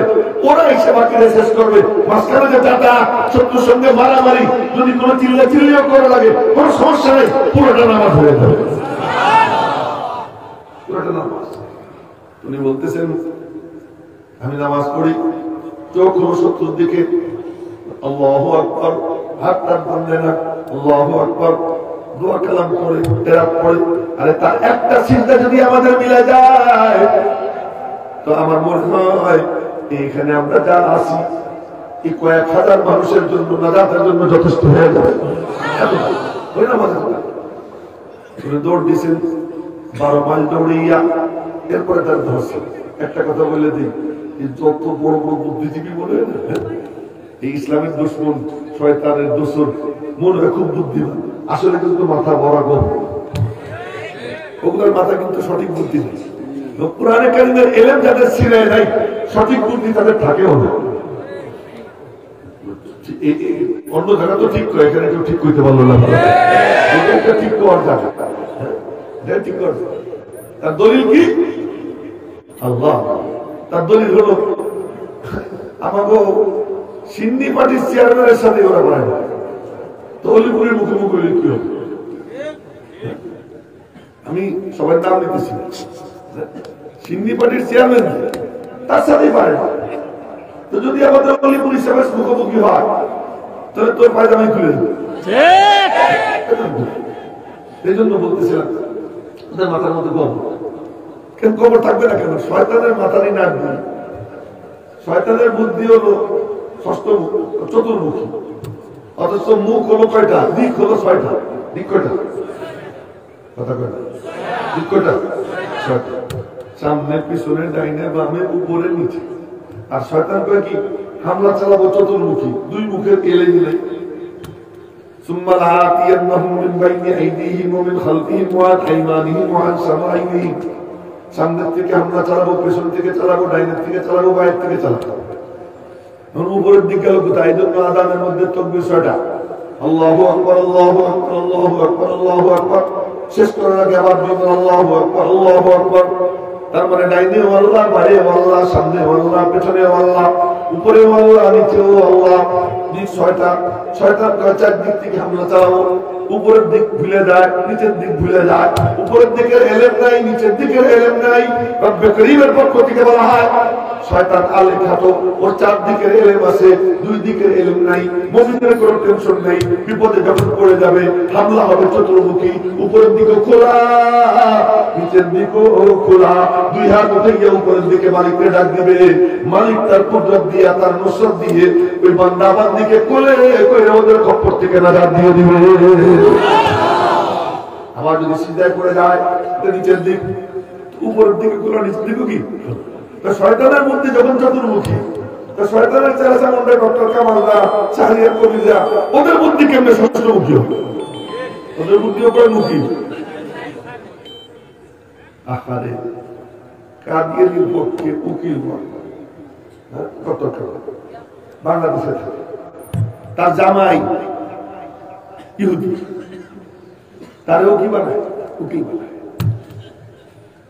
ওরা এসে বাকিটা শেষ করবে। মাঝখানে যে টাটা শত্রুর সঙ্গে মারামারি যদি কোনো চিল্লিও করা লাগে কোনো সমস্যা নেই, পুরোটা নামাজ হয়ে যাবে, পুরোটা নামাজ। উনি বলতেছেন আমি নামাজ পড়ি, চোখ হলো শত্রুর দিকে, আল্লাহু আকবার, হাতটা বাঁধে না, আল্লাহু আকবার, দোয়া কালাম করে তেরাত পড়ে। আরে তার একটা চিন্তা যদি আমাদের মিলে যায় তো আমার মনে হয় এখানে আমরা যা আছি এই কয়েক হাজার মানুষের জন্য নাজাতের জন্য যথেষ্ট হয়ে যাবে। দৌড় দিয়েছেন 12 মাইল দৌড়িয়া, এরপরে তার ধরছে। একটা কথা বলে দিই, যত বড় বড় বুদ্ধিজীবী বলে এই ইসলামের দুশ্মন শয়তানের দোসর মনে হয় খুব বুদ্ধিমান, আসলে কিন্তু মাথা বড় গম, ওগুলোর মাথা কিন্তু সঠিক বুদ্ধি নেই। কোরআনে কারিমের এলেম যাদের ছিঁড়ে নাই, সঠিক বুদ্ধি তাদের থাকেও না। অন্য জায়গা তো ঠিক করে, এখানে কেউ ঠিক করতে পারলো না, এটা ঠিক করার জায়গা, ঠিক করার। তার দলিল কি? আল্লাহ। তার দলিল হলো আমাকে সিন্নি পার্টির চেয়ারম্যানের সাথে ওরা পায় না, তো অলিপুরের মুখোমুখি হলে কি হবে? আমি সবাই নাম নিতেছি, সিন্নি পার্টির চেয়ারম্যান তার সাথেই পারে না। তো যদি আমাদের অলিপুর হিসাবে মুখোমুখি হয় তাহলে তোর পায়জামাই খুলে দেবে। এই জন্য বলতেছিলাম ওদের মাথার মধ্যে কবর, কেন কবর থাকবে না কেন? শয়তানের মাথারই নাক দিই, শয়তানের বুদ্ধি হলো চতুর্মুখী, অথচ মুখ হলো কয়টা, দিক হলো 6টা। দিক কয়টা? কথা কয়টা? দিক কয়টা? 6টা। সামনে পিছনে ডাইনে বামে উপরে নিচে। আর শয়তান কয় কি? হামলা চালাবো চতুর্মুখী, 2 মুখের এলে মিলে। সুম্মা লাআতিয়ান্নাহুম মিন বাইনি আইদিহিম ওয়া মিন খালফিহিম ওয়া আন আইমানিহিম ওয়া আন শামাইলিহিম। সামনের থেকে হামলা চালাবো, পেছন থেকে চালাবো, ডাইনের থেকে চালাবো, বাইরের থেকে চালাবো। উপরের দিক গেল কোথায়? এই জন্য আযানের মধ্যে তাকবীর 6টা, আল্লাহু আকবার, আল্লাহু আকবার, আল্লাহু আকবার, আল্লাহু আকবার। শেষ করার আগে আবার বলবেন আল্লাহু আকবার, আল্লাহু আকবার। তার মানে ডাইনে আল্লাহ, বাইরে আল্লাহ, সামনে আল্লাহ, পেছনে আল্লাহ, উপরে আল্লাহ, নিচেও আল্লাহ। দিক 6টা, 4 দিক থেকে হামলা চালাবো। উপরের দিক ভুলে যায়, নিচের দিক ভুলে যায়। উপরের দিকের এলেম নাই, নিচের দিকের এলেম নাই। রব্বে করিমের পক্ষ থেকে বলা হয় শয়তান আলে খাতো, ওর 4 দিকের এলেম আছে, 2 দিকের এলেম নাই। মুমিনের কোনো টেনশন নেই, বিপদে যখন পড়ে যাবে হামলা হবে চতুর্মুখী, উপরের দিকে খোলা, নিচের দিকেও খোলা। 2 হাত উঠে গিয়ে উপরের দিকে মালিককে ডাক দিবে, মালিক তার কুদরত দিয়ে, তার নুসরত দিয়ে ওই বান্দা বান্দিকে কোলে করে ওদের খপ্পর থেকে নাজাত দিয়ে দিবে। আবার যদি সিজদায় পড়ে যায় নিচের দিক, উপরের দিকে খোলা, নিচের দিকে কি? শয়তানের মধ্যে যখন চতুর্মুখী, শয়তানের চেহারা যেমন ডক্টর কামালদা, শাহরিয়ার কবিরা, ওদের বুদ্ধি কেমনে ষষ্ঠমুখী হবে? ওদের বুদ্ধি কয় মুখী। আহারে কাদিয়ানির পক্ষে উকিল ডক্টর কামাল বাংলাদেশে থাকে, তার জামাই ইহুদি, তারেও কি বানায়? উকিল বানায়।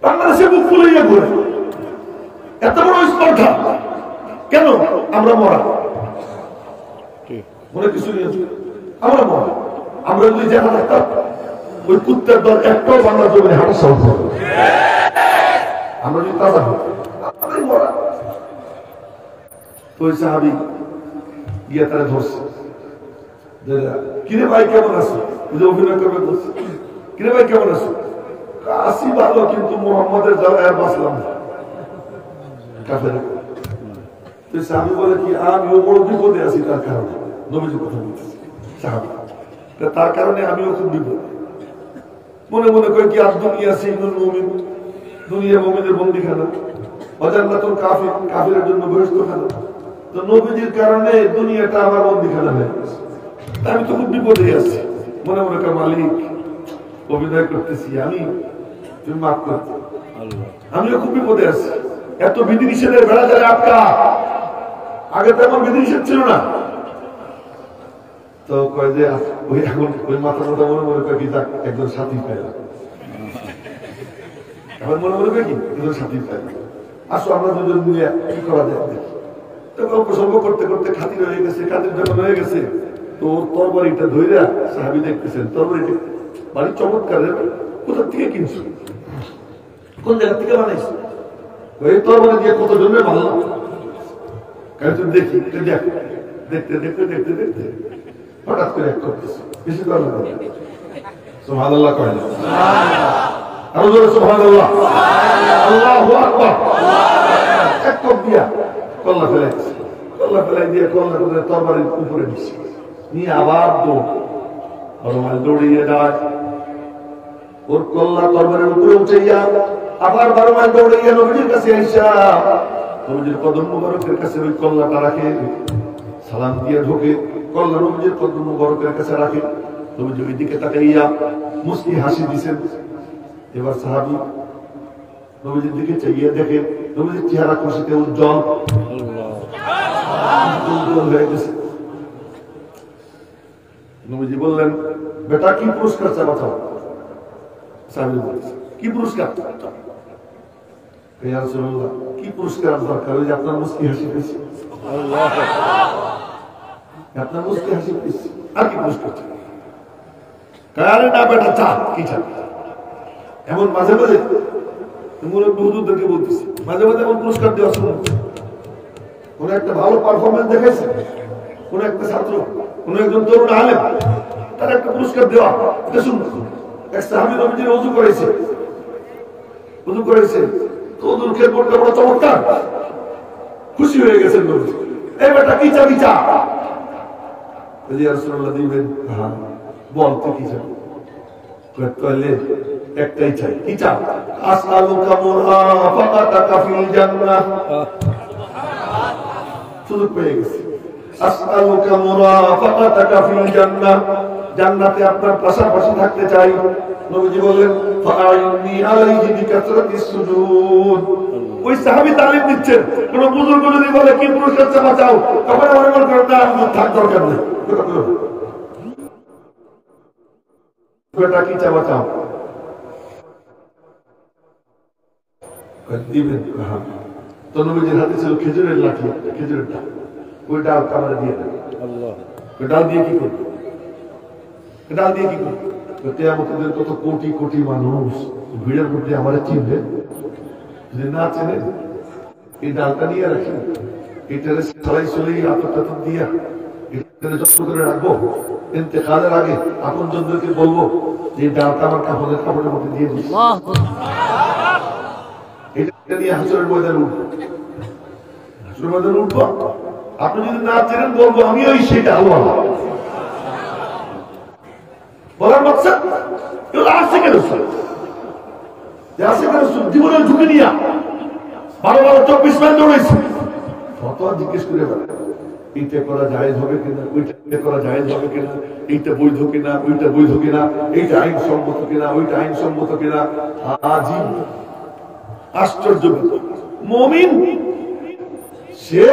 বাংলাদেশে বুক ফুলাইয়া ঘুরে, এত বড় স্পর্ধা কেন? আমরা মরা, মনে কিছু নিয়ে আমরা মরা। আমরা যদি জানা থাকতাম ওই কুত্তার দল একটাও বাংলা জমিনে হাঁটা সহজ হবে। আমরা যদি তাজা হই আমরাই মরা। তো ওই সাহাবি গিয়ে তারা ধরছে, কিরে ভাই কেমন আছো? অভিনয় করবে বলছে, কিরে ভাই কেমন আছো? আসি ভালো, কিন্তু মোহাম্মদের জ্বালায় আর বাঁচলাম না। সাহাবি বলে কি আমিও বড় বিপদে আছি, তার কারণে নবীজির কথা বলতেছি। সাহাবি তার কারণে আমিও খুব বিপদ। মনে মনে করে কি আজ দুনিয়া সিংহুল মুমিন, দুনিয়া মুমিনের বন্দিখানা, ওয়াজান্নাতুল কাফির, কাফিরের জন্য বহিষ্ঠখানা। তো নবীজির কারণে দুনিয়াটা আমার বন্দিখানা হয়ে গেছে। আমি তো খুব বিপদে আছি। মনে মনে করে মালিক অভিনয় করতেছি, আমি তুমি মাফ করতে, আমিও খুব বিপদে আছি। এত বিধি নিষেধের বেড়া যায় আটকা, আগে তো এমন বিধি নিষেধ ছিল না। তো কয় যে ওই এখন ওই মাথা মাথা মনে মনে করে কি যাক একজন সাথী পাইলাম, এখন মনে মনে করে কি একজন সাথী পাইলাম, আসো আমরা দুজন মিলে কি করা যায় দেখি। তো গল্প সল্প করতে করতে খাতির হয়ে গেছে। খাতির যখন হয়ে গেছে তো ওর তরবারিটা ধইরা সাহাবী দেখতেছেন, তরবারিটা বাড়ির চমৎকার, কোথা থেকে কিনছো, কোন জায়গা থেকে বানাইছো? ওই তরবারি দিয়ে কত জনের ভালো দেখি, দেখতে দেখতে দেখতে দেখতে হঠাৎ করে এক করতেছে, বেশি করা সুবহানাল্লাহ কয় না, আরো জোরে সুবহানাল্লাহ, আল্লাহু আকবার। এক কপ দিয়া কল্লা ফেলাইছে, কল্লা ফেলাই দিয়ে কল্লা করে তরবারির উপরে দিচ্ছে, নিয়ে আবার দৌড়িয়ে যায়। ওর কল্লা তরবারির উপরে উঠাইয়া আবার 12 মাইল দৌড়াইয়া নবীজির কাছে আইসা নবীজির কদম মুবারকের কাছে ওই কল্লাটা রাখে, সালাম দিয়ে ঢোকে, কল্লা নবীজির কদম মুবারকের কাছে রাখে। নবীজি ওই দিকে তাকাইয়া মুস্কি হাসি দিছেন। এবার সাহাবী নবীজির দিকে চাইয়া দেখে নবীজির চেহারা খুশিতে উজ্জ্বল হয়ে গেছে। নবীজি বললেন, বেটা কি পুরস্কার চাওয়া চাও? সাহাবী বলছে, কি পুরস্কার? কি পুরস্কার দরকার? ওই যে আপনার মুস্কি হাসি পেয়েছি, আপনার মুস্কি হাসি পেয়েছি, আর কি পুরস্কার? না বেটা চা, কি চা? এমন মাঝে মাঝে হুজুরদেরকে বলতেছি, মাঝে মাঝে এমন পুরস্কার দেওয়া শুনুন। কোন একটা ভালো পারফরমেন্স দেখাইছে, কোন একটা ছাত্র, কোন একজন তরুণ আলেম, তার একটা পুরস্কার দেওয়া, এটা শুনুন। এক সাহাবী নবীজির ওযু করেছে, ওযু করেছে তো ওযুর খেদমতটা বড় চমৎকার, খুশি হয়ে গেছেন নবী। এই বেটা কি চাবি চা? ইয়া রাসূলুল্লাহ দিবেন? হ্যাঁ বল তো কি চাবি? কইলে একটাই চাই। কি চা? আসআলুকা মুরাফাকাতাকা ফিল জান্নাহ। সুযোগ পেয়ে গেছে। আসআলুকা মুরাফাকাতাকা ফিল জান্নাহ, জান্নাতে আপনার পাশাপাশি থাকতে চাই। নবীজি বললেন, ফাআইনি আলাইহি বিকাসরাতিস সুজুদ। ওই সাহাবী তালিম দিচ্ছেন, কোন বুজুর্গ যদি বলে কি পুরস্কার চাওয়া চাও, তখন আমার মনে করেন না থাক দরকার নেই, বেটা কি চাওয়া চাও? দিবেন? হ্যাঁ। তো নবীজির হাতে ছিল খেজুরের লাঠি, খেজুরের ডাল, ওই ডাল কামড়ে দিয়ে দেবে। ওই ডাল দিয়ে কি করবে? ডাল দিয়ে কি করবে? কিয়ামতের কত কোটি কোটি মানুষ ভিড়ের মধ্যে আমার চিনবে, যদি না চেনে এই ডালটা নিয়ে রাখি, এটারে সরাই চলেই আতর টাতর দিয়া এটারে যত্ন করে রাখবো। ইন্তেকালের আগে আপন জনদেরকে বলবো যে ডালটা আমার কাপড়ের মধ্যে দিয়ে দিচ্ছি, এটা নিয়ে হাসরের ময়দানে উঠবো, হাসরের ময়দানে উঠবো। আপনি যদি না চেনেন বলবো আমি ওই সেটা আল্লাহ বলার মাকসাদ এগুলো আসে কেন? আসে কেন? জীবনের ঝুঁকি নিয়া 12-24 মাইল দৌড়াইছে, ফতোয়া জিজ্ঞেস করে এইটা করা জায়েজ হবে কিনা, ওইটা করা জায়েজ হবে কিনা, এইটা বৈধ কিনা, ওইটা বৈধ কিনা, এইটা আইন সম্মত কিনা, ওইটা আইন সম্মত কিনা। আজীব আশ্চর্য মুমিন সে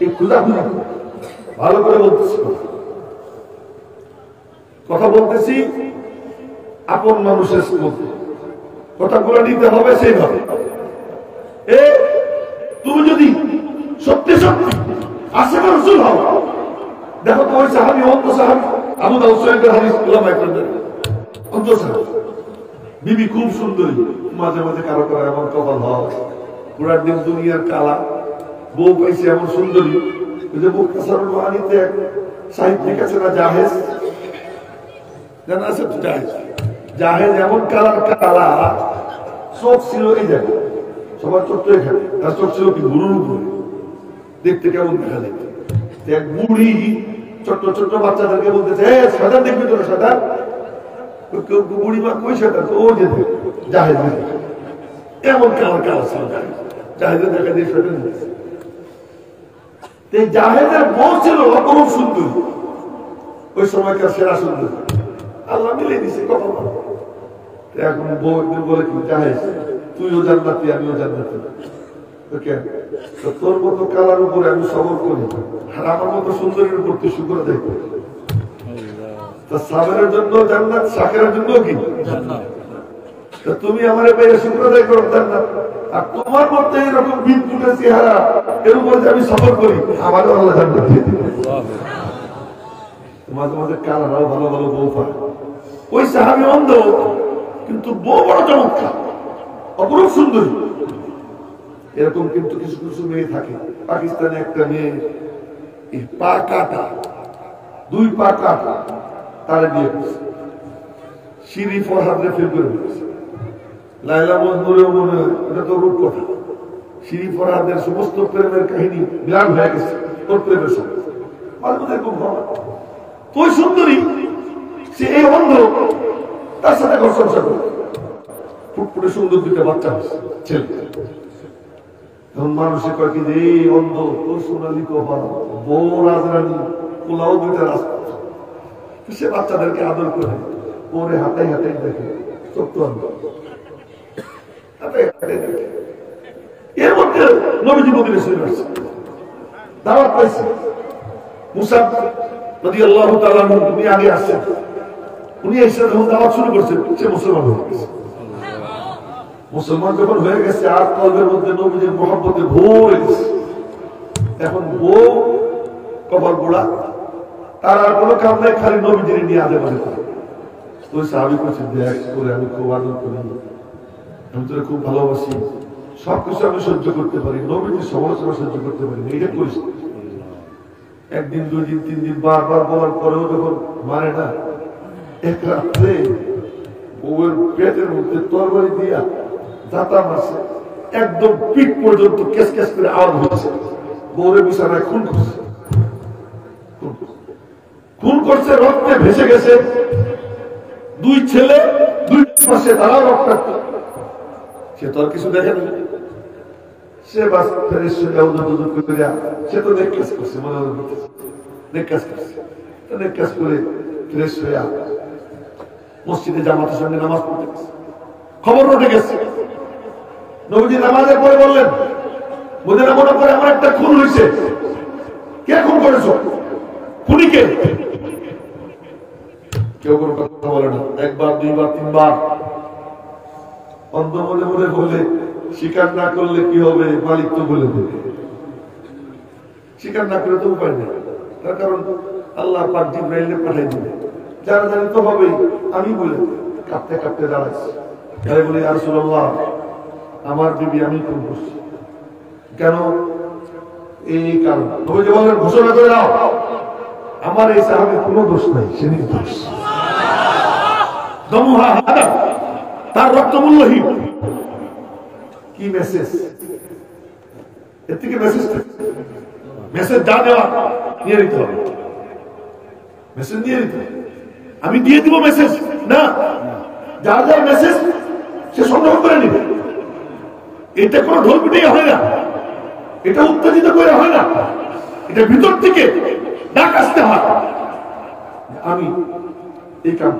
এই খুঁজাখুঁজি ভালো করে বলতেছি, কথা বলতেছি আপন মানুষের মধ্যে, কথাগুলো নিতে হবে সেইভাবে। তুমি যদি সত্যি সত্যি আশিক রাসূল হও, দেখো তো ওই সাহাবী অন্ত সাহাবী আবু দাউদ সাহেবের হাদিস উলামায়ে কেরাম অন্ত সাহাবী বিবি খুব সুন্দরী, মাঝে মাঝে কারো কারো এমন কপাল হয় পুরার দিন দুনিয়ার কালা, বউ পাইছে এমন সুন্দরী। ওই যে মুক্তাসারুল মাআনিতে এক সাহিত্যিক আছে না, জাহেজ, জানা আছে তো? জাহেজ এমন কালার কালা, চোখ ছিল এই জায়গায়, সবার চোখ তো এখানে, তার চোখ ছিল কি গুরুর উপরে, দেখতে কেমন দেখা যায়। এক বুড়ি ছোট্ট ছোট্ট বাচ্চাদেরকে বলতেছে, শয়তান দেখবি তোরা, শয়তান। বুড়ি মা কই শয়তান? ও যে জাহেজ এমন কালার কালা ছিল, জাহেজের দেখা দিয়ে শয়তান। জাহেজের বউ ছিল অপরূপ সুন্দর, ওই সময়কার সেরা সুন্দর, আল্লাহ মিলে দিছে কত। এখন বউ একদিন বলে কি, জাহেজ তুইও জান্নাতি আমিও জান্নাতি, তোর মতো কালার উপরে আমি সবর করি, আর আমার মতো সুন্দরীর উপর তুই শুকর দেখবো। সাবেরের জন্য জান্নাত, শাকেরের জন্য কি জান্নাত। তুমি আমার বাইরে শুক্র আদায় করো জান্নাত, আর তোমার মধ্যে এরকম বিদ্যুতের চেহারা, এর উপর যে আমি সফর করি, আমারও আল্লাহ জান্নাত দিয়ে দিবে। মাঝে মাঝে কালারাও ভালো ভালো বউ পায়। ওই সাহাবী অন্ধ, কিন্তু বউ বড় চমৎকার, অপরূপ সুন্দরী। এরকম কিন্তু কিছু কিছু মেয়ে থাকে। পাকিস্তানে একটা মেয়ে পা কাটা, 2 পা কাটা, তারে বিয়ে করছে, সিঁড়ি ফরহাদে ফেল করে দিয়েছে। লাইলা মজনুরেও মনে হয় এটা তো রূপ কথা। সিঁড়ি ফরহাদের সমস্ত প্রেমের কাহিনী বিরাট হয়ে গেছে তোর প্রেমের সঙ্গে। তুই সুন্দরী, সে এই অন্ধ, তার সাথে ঘর সংসার করে ফুটফুটে সুন্দর 2টা বাচ্চা হচ্ছে ছেলে। এখন মানুষে কয় কি যে এই অন্ধ, তোর সোনালি কপাল, বউ রাজরানী, পোলাও 2টা রাস্তা। সে বাচ্চাদেরকে আদর করে ওরে হাতাই হাতাই দেখে, সত্য অন্ধ হাতাই হাতাই দেখে। এর মধ্যে নবীজি মদিনা শরীফ আসছে, দাওয়াত পাইছে। মুসাব রাদিয়াল্লাহু তাআলা উনি আগে আসছেন, উনি এসে যখন দাওয়াত শুরু করছেন, সে মুসলমান হয়ে গেছে। মুসলমান যখন হয়ে গেছে, আর কলবের মধ্যে নবীজির মহব্বতে ভরে গেছে। এখন বউ কপাল গোড়া, তার আর কোনো কাম নাই, খালি নবীজির নিয়ে আদে বাদে করে। ওই সাহাবী করছে, দেখ করে আমি খুব আদর করি, আমি তোরা খুব ভালোবাসি, সবকিছু আমি সহ্য করতে পারি, নবীজির সমালোচনা সহ্য করতে পারি, এটা করিস। একদিন 2 দিন 3 দিন বারবার বলার পরেও যখন মানে না, এক রাত্রে বউয়ের পেটের মধ্যে তরবারি দিয়া দাঁতা মারছে, একদম পিঠ পর্যন্ত কেস কেস করে আওয়াজ হচ্ছে। বউরে বিছানায় খুন করছে, খুন করছে, রক্তে ভেসে গেছে। 2 ছেলে 2 পাশে, তারা রক্তাক্ত। সে তো আর কিছু দেখে না, সে বাস ফেরেশ করে, সে তো নেকলেস করছে, মনে হয় নেকলেস করছে, নেকলেস করে ফ্রেশ হয়ে মসজিদে জামাতের সঙ্গে নামাজ পড়তে গেছে। খবর উঠে গেছে, নবীজি নামাজের পরে বললেন, মদিনা মনে করে আমার একটা খুন হয়েছে, কে খুন করেছ? খুনিকে? কেউ কোনো কথা বলে না। 1 বার 2 বার 3 বার অন্ধ মনে মনে বলে, স্বীকার না করলে কি হবে, মালিক তো বলে দেবে। স্বীকার না করে তো উপায় নেই, তার কারণ আল্লাহ পাক জিবরাইলকে পাঠিয়ে দিবে, যারা জানি তো হবেই। আমি বলে কাঁপতে কাঁপতে দাঁড়াচ্ছি, তাই বলি, ইয়া রাসূলুল্লাহ, আমার বিবি আমি খুন করছি। কেন? এই কারণ। নবীজি বললেন, ঘোষণা করে দাও, আমার এই সাহাবীর কোনো দোষ নাই, সে নির্দোষ। দমুহা হাদা, তার রক্ত মূল্যহীন। কি মেসেজ? এর থেকে মেসেজ যা দেওয়া নিয়ে নিতে হবে, মেসেজ নিয়ে নিতে হবে। আমি দিয়ে দিব মেসেজ না, যার যার মেসেজ সে সংগ্রহ করে নিবে। এটা কোনো ঢোল পিটিয়ে হয় না, এটা উত্তেজিত করে হয় না, এটা ভিতর থেকে ডাক আসতে হয়। আমি এই কাম,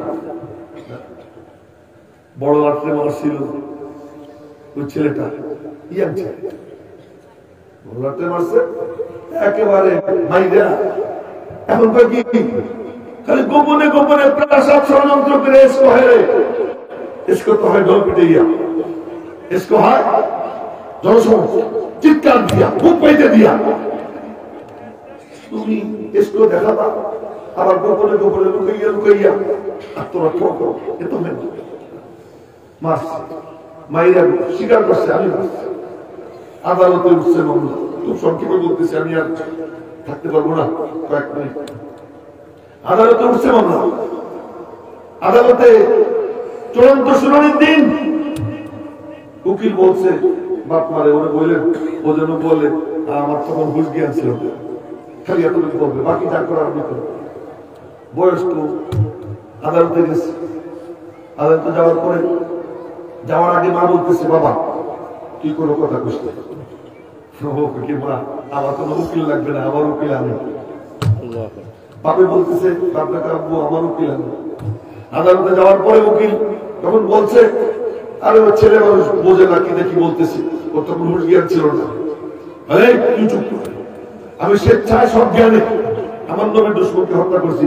বড় রাত্রে মারছিল ওই ছেলেটা, ইয়াং ছেলে, বড় রাত্রে মারছে একেবারে মাইরা। এখন কি খালি গোপনে গোপনে প্রাসাদ ষড়যন্ত্র করে এসকো তো হয় ঢোল পিটে গিয়া, এসকো হয় জনসমস্ত চিৎকার দিয়া, খুব পাইতে দিয়া। তুমি এসকো দেখাবা, আবার গোপনে গোপনে লুকাইয়া লুকাইয়া আত্মরক্ষা করো, এ তো মেন। মারছে, মাইরা স্বীকার করছে আমি মারছি। আদালতে উঠছে মামলা। খুব সংক্ষেপে বলতেছি, আমি আর থাকতে পারবো না, কয়েক মিনিট। আদালতে উঠছে মামলা। আদালতে চূড়ান্ত শুনানির দিন উকিল বলছে বাপ মারে ওরা বললেন, ও যেন বলে আমার তখন ঘুষ জ্ঞান ছিল, খালি এতটুকু বলবে, বাকি যা করার আমি করবো। বয়স্ক আদালতে গেছে। আদালতে যাওয়ার পরে, যাওয়ার আগে মা বলতেছে, বাবা তুই কোনো কথা কইস না। মা আমার কোনো উকিল লাগবে না, আমার উকিল আমি। বাপে বলতেছে, বাপটাকে আব্বু আমার উকিল আমি। আদালতে যাওয়ার পরে উকিল তখন বলছে, আরে ওর ছেলে মানুষ বোঝে না, কি দেখি বলতেছি, ওর তখন হুঁশ জ্ঞান ছিল না। আরে তুই চুপ কর, আমি স্বেচ্ছায় সব জ্ঞানে আমার নবীর দুশমনকে হত্যা করছি,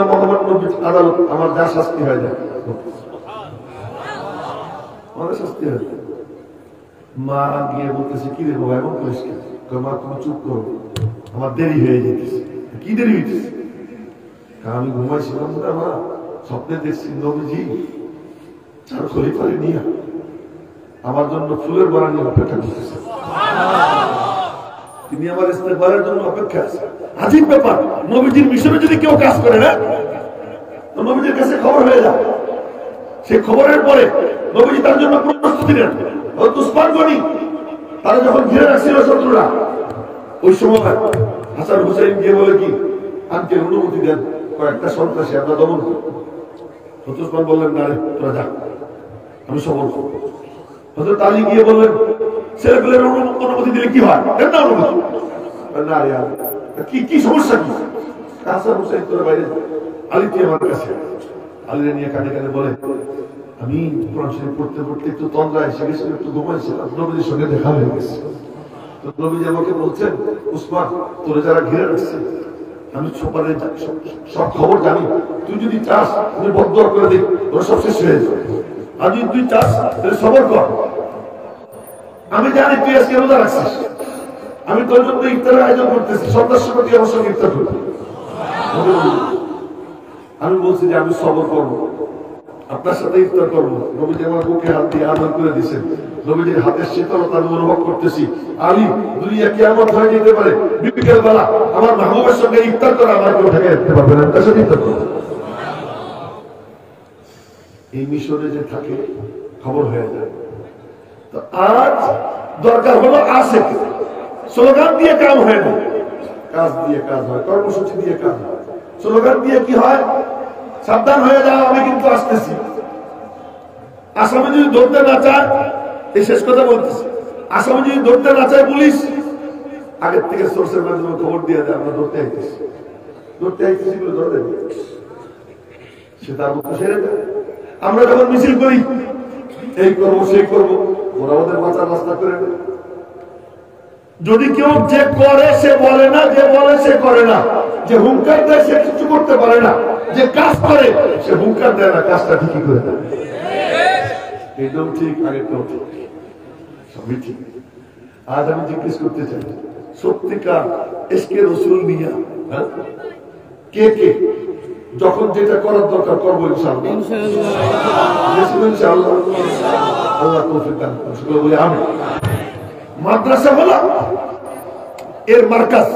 মোহাম্মদ নবীর আদালত আমার যা শাস্তি হয়ে যায় আমাদের শাস্তি হয়ে যায়। মা গিয়ে বলতেছে, কি রে বাবা এমন করিস কেন? মা তুমি চুপ করো, আমার দেরি হয়ে যেতেছে। কি দেরি হইতেছে? আমি ঘুমাইছিলাম না মা, স্বপ্নে দেখছি নবীজি চার খলিফারে নিয়ে আমার জন্য ফুলের মালা নিয়ে অপেক্ষা করতেছে। তিনি আমার ইস্তেকবারের জন্য অপেক্ষা আছে। আজীব ব্যাপার, নবীজির মিশনে যদি কেউ কাজ করে না, তো নবীজির কাছে খবর হয়ে যায়। সেই খবরের পরে নবীজি তার জন্য প্রস্তুতি নেন। উসমান গনি তারা যখন ঘিরে রাখছিল শত্রুরা, ওই সময় হাসান হুসাইন গিয়ে বলে, কি আঙ্কেল অনুমতি দেন, কয়েকটা সন্ত্রাসী আমরা দমন করি। উসমান বললেন, না রে তোরা যা, আমি সবল করব। হযরত আলী গিয়ে বললেন, ছেলেপেলের অনুমতি দিলে কি হয়, দেন না অনুমতি। না রে কি কি সমস্যা কি? হাসান হুসাইন তোরা বাইরে, আলী তুই আমার কাছে। আলীরে নিয়ে কানে কানে বলে, আমি কোরআন শরীফ পড়তে পড়তে একটু তন্দ্রা এসে গেছিল, একটু ঘুমাইছিলাম, নবীজির সঙ্গে দেখা হয়ে গেছে। তো নবীজি আমাকে বলছেন, উসমান তোরে যারা ঘিরে রাখছে আমি সব খবর জানি, তুই যদি চাস তুমি বদদোয়া করে দিই, ওরা সব শেষ হয়ে যাবে। আর যদি তুই চাস তাহলে সবর কর, আমি জানি তুই আজকে রোজা রাখছিস, আমি তোর জন্য ইফতারের আয়োজন করতেছি, সন্ধ্যার সময় তুই আমার সঙ্গে ইফতার করবি। আমি বলছি যে আমি সবর করবো, আপনার সাথে ইফতার করবো। নবীজি আমার বুকে হাত দিয়ে আদর করে দিচ্ছেন, নবীজির হাতের শীতলতা আমি অনুভব করতেছি। আলী দুনিয়া কিয়ামত হয়ে যেতে পারে, বিকেল বেলা আমার মাহবুবের সঙ্গে ইফতার করে আমার কেউ ঠেকে রাখতে পারবে না, তার সাথে ইফতার করবো। এই মিশনে যে থাকে খবর হয়ে যায়। তো আজ দরকার হলো আসে, স্লোগান দিয়ে কাম হয় না, কাজ দিয়ে কাজ হয়, কর্মসূচি দিয়ে কাজ হয়। স্লোগান দিয়ে কি হয়, সাবধান হয়ে যাও আমি কিন্তু আসতেছি। আসামে যদি ধরতে না চায়, এই শেষ কথা বলতেছি, আসামে যদি ধরতে না চায় পুলিশ, আগের থেকে সোর্সের মাধ্যমে খবর দিয়ে দেয় আমরা ধরতে আইতেছি, ধরতে আইতেছি বলে ধরে দেবে, সে তার মতো সেরে দেয়। আমরা যখন মিছিল করি, এই করবো সেই করবো, ওরা আমাদের বাঁচার রাস্তা করে দেয়। যদি কেউ যে করে সে বলে না, যে বলে সে করে না, যে হুঙ্কার দেয় সে কিছু করতে পারে না, যে কাজ করে সে হুঙ্কার দেয় না, কাজটা ঠিকই করে দেয়। এইটাও ঠিক, আগেরটাও ঠিক, সবই ঠিক। আজ আমি জিজ্ঞেস করতে চাই, সত্যিকার এসকে রসুল নিয়া কে কে যখন যেটা করার দরকার করবো ইনশাআল্লাহ, ইনশাআল্লাহ। আল্লাহ তৌফিক দান করুন বলে আমি। মাদ্রাসা হলো এর মার্কাজ,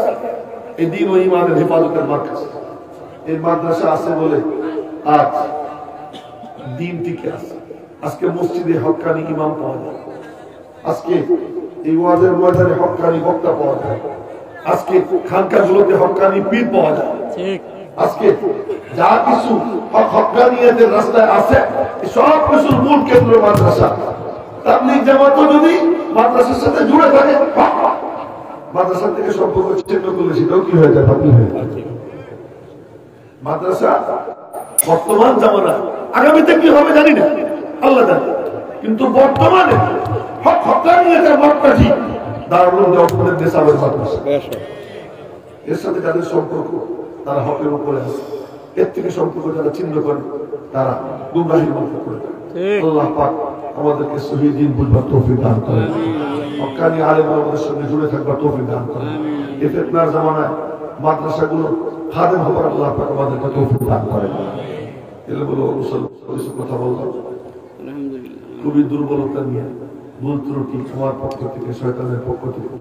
এই দ্বীন ও ঈমানের হেফাজতের মার্কাজ। এই মাদ্রাসা আছে বলে আজ দ্বীন টিকে আছে। আজকে মসজিদে হক্কানি ইমাম পাওয়া যায়, আজকে এই ওয়াজের ময়দানে হক্কানি বক্তা পাওয়া যায়, আজকে খানকাগুলোতে হক্কানি পীর পাওয়া যায়। আজকে যা কিছু হক্কানিয়াতের রাস্তায় আছে, সব কিছুর মূল কেন্দ্র মাদ্রাসা। তাবলীগ জামাতও যদি মাদ্রাসার সাথে জুড়ে থাকে, মাদ্রাসা থেকে সম্পর্ক ছিন্ন করলে সেটাও কি হয়ে যায়, বাকি হয়ে যায়। মাদ্রাসা বর্তমান জামানা, আগামীতে কি হবে জানি না, আল্লাহ জানে, কিন্তু বর্তমানে হক্কানিয়াতের মাপকাঠি দারুল দেওবন্দের নেশাবের মাদ্রাসা। এর সাথে যাদের সম্পর্ক তারা হকের উপরে আছে, এর থেকে সম্পর্ক যারা ছিন্ন করে তারা গুমরাহির মধ্যে করে। আল্লাহ পাক আমাদেরকে সহি দ্বীন বুঝবার তৌফিক দান করেন, হক্কানি আলেম আমাদের সঙ্গে জুড়ে থাকবার তৌফিক দান করেন। এই ফিতনার জামানায় মাদ্রাসাগুলো খাদেম হবার আল্লাহ পাক আমাদেরকে তৌফিক দান করেন। এগুলো বলো কিছু কথা বললাম, আলহামদুলিল্লাহ। খুবই দুর্বলতা নিয়ে ভুল ত্রুটি আমার পক্ষ থেকে, শয়তানের পক্ষ থেকে।